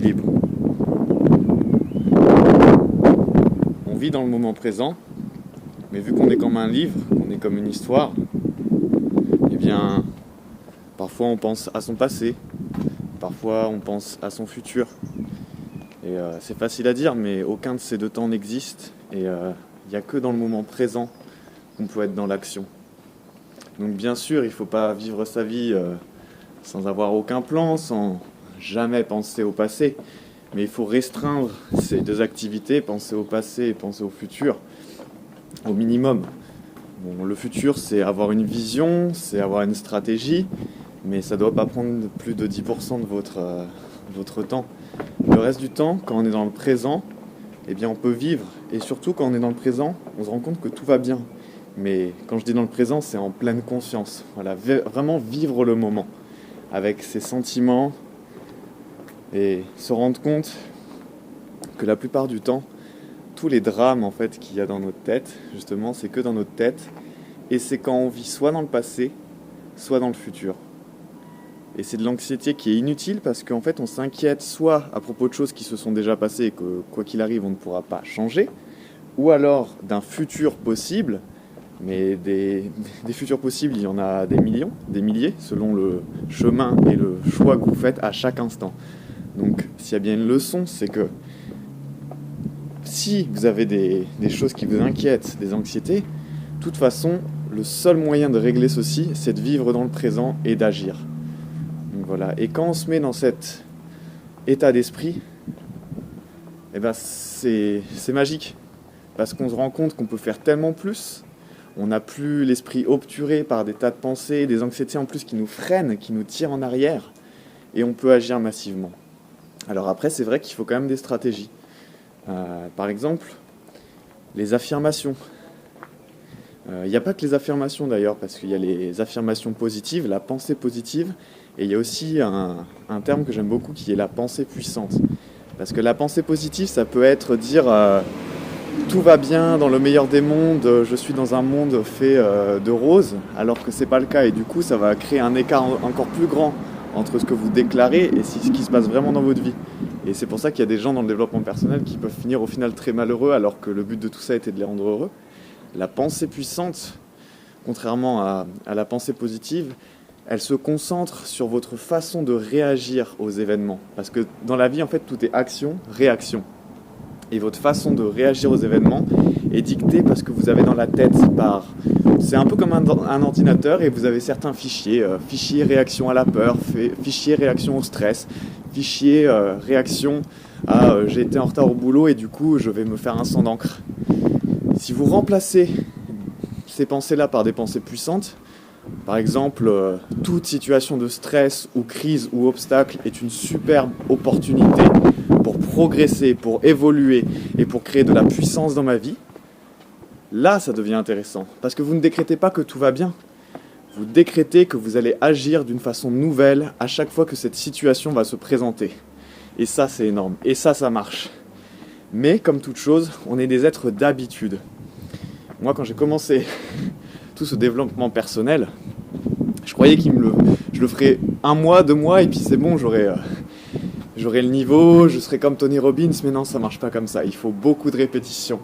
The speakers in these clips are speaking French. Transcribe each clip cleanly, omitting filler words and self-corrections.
Libre. On vit dans le moment présent, mais vu qu'on est comme un livre, qu'on est comme une histoire, eh bien, parfois on pense à son passé, parfois on pense à son futur. Et c'est facile à dire, mais aucun de ces deux temps n'existe. Et il n'y a que dans le moment présent qu'on peut être dans l'action. Donc bien sûr, il ne faut pas vivre sa vie sans avoir aucun plan, sans jamais penser au passé. Mais il faut restreindre ces deux activités, penser au passé et penser au futur, au minimum. Bon, le futur, c'est avoir une vision, c'est avoir une stratégie, mais ça ne doit pas prendre plus de 10% de votre temps. Le reste du temps, quand on est dans le présent, eh bien on peut vivre. Et surtout, quand on est dans le présent, on se rend compte que tout va bien. Mais quand je dis dans le présent, c'est en pleine conscience. Voilà, vraiment vivre le moment, avec ses sentiments, et se rendre compte que la plupart du temps, tous les drames en fait qu'il y a dans notre tête, justement, c'est que dans notre tête. Et c'est quand on vit soit dans le passé, soit dans le futur. Et c'est de l'anxiété qui est inutile parce qu'en fait on s'inquiète soit à propos de choses qui se sont déjà passées et que quoi qu'il arrive on ne pourra pas changer, ou alors d'un futur possible, mais des futurs possibles il y en a des millions, des milliers, selon le chemin et le choix que vous faites à chaque instant. Donc s'il y a bien une leçon, c'est que si vous avez des choses qui vous inquiètent, des anxiétés, de toute façon le seul moyen de régler ceci c'est de vivre dans le présent et d'agir. Donc voilà. Et quand on se met dans cet état d'esprit, eh ben c'est magique. Parce qu'on se rend compte qu'on peut faire tellement plus. On n'a plus l'esprit obturé par des tas de pensées, des anxiétés en plus qui nous freinent, qui nous tirent en arrière. Et on peut agir massivement. Alors après, c'est vrai qu'il faut quand même des stratégies. Par exemple, les affirmations. Il n'y a pas que les affirmations d'ailleurs, parce qu'il y a les affirmations positives, la pensée positive, et il y a aussi un terme que j'aime beaucoup qui est la pensée puissante. Parce que la pensée positive, ça peut être dire tout va bien dans le meilleur des mondes, je suis dans un monde fait de roses, alors que c'est pas le cas, et du coup ça va créer un écart encore plus grand entre ce que vous déclarez et ce qui se passe vraiment dans votre vie. Et c'est pour ça qu'il y a des gens dans le développement personnel qui peuvent finir au final très malheureux, alors que le but de tout ça était de les rendre heureux. La pensée puissante, contrairement à la pensée positive, elle se concentre sur votre façon de réagir aux événements. Parce que dans la vie, en fait, tout est action, réaction. Et votre façon de réagir aux événements est dictée parce que vous avez dans la tête c'est un peu comme un ordinateur et vous avez certains fichiers. Fichier réaction à la peur, fichier réaction au stress, fichier réaction à j'ai été en retard au boulot et du coup je vais me faire un sang d'encre. Si vous remplacez ces pensées-là par des pensées puissantes, par exemple, toute situation de stress ou crise ou obstacle est une superbe opportunité pour progresser, pour évoluer et pour créer de la puissance dans ma vie. Là, ça devient intéressant. Parce que vous ne décrétez pas que tout va bien. Vous décrétez que vous allez agir d'une façon nouvelle à chaque fois que cette situation va se présenter. Et ça, c'est énorme. Et ça marche. Mais, comme toute chose, on est des êtres d'habitude. Moi, quand j'ai commencé tout ce développement personnel, je croyais je le ferais 1 mois, 2 mois, et puis c'est bon, j'aurais le niveau, je serais comme Tony Robbins, mais non, ça marche pas comme ça. Il faut beaucoup de répétitions.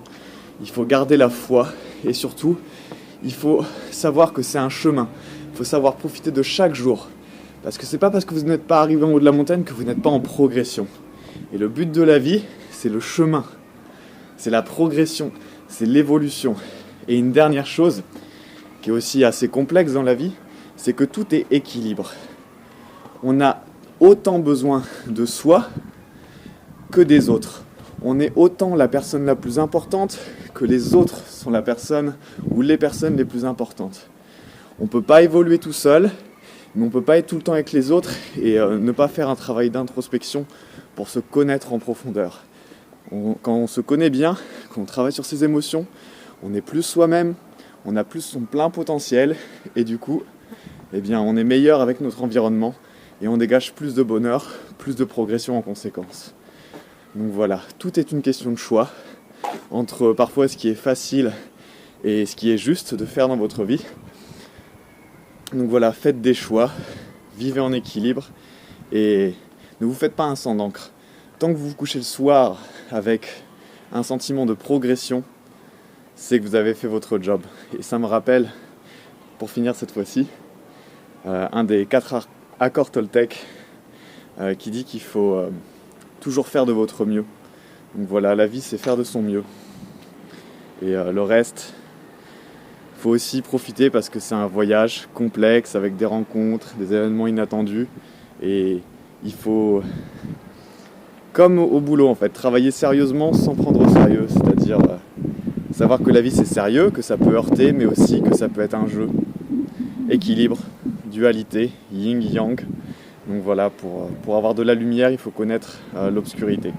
Il faut garder la foi, et surtout, il faut savoir que c'est un chemin. Il faut savoir profiter de chaque jour. Parce que c'est pas parce que vous n'êtes pas arrivé en haut de la montagne que vous n'êtes pas en progression. Et le but de la vie, c'est le chemin. C'est la progression, c'est l'évolution. Et une dernière chose, qui est aussi assez complexe dans la vie, c'est que tout est équilibre. On a autant besoin de soi que des autres. On est autant la personne la plus importante que les autres sont la personne ou les personnes les plus importantes. On ne peut pas évoluer tout seul, mais on ne peut pas être tout le temps avec les autres et ne pas faire un travail d'introspection pour se connaître en profondeur. Quand on se connaît bien, quand on travaille sur ses émotions, on est plus soi-même, on a plus son plein potentiel et du coup, eh bien, on est meilleur avec notre environnement et on dégage plus de bonheur, plus de progression en conséquence. Donc voilà, tout est une question de choix entre parfois ce qui est facile et ce qui est juste de faire dans votre vie. Donc voilà, faites des choix, vivez en équilibre et ne vous faites pas un sang d'encre. tant que vous vous couchez le soir avec un sentiment de progression, c'est que vous avez fait votre job. Et ça me rappelle, pour finir cette fois-ci, un des 4 accords Toltec qui dit qu'il faut toujours faire de votre mieux. Donc voilà, la vie c'est faire de son mieux. Et le reste, il faut aussi profiter parce que c'est un voyage complexe avec des rencontres, des événements inattendus. Et il faut, comme au boulot en fait, travailler sérieusement sans prendre au sérieux. C'est-à-dire savoir que la vie c'est sérieux, que ça peut heurter, mais aussi que ça peut être un jeu. Équilibre, dualité, yin, yang. Donc voilà, pour avoir de la lumière, il faut connaître l'obscurité.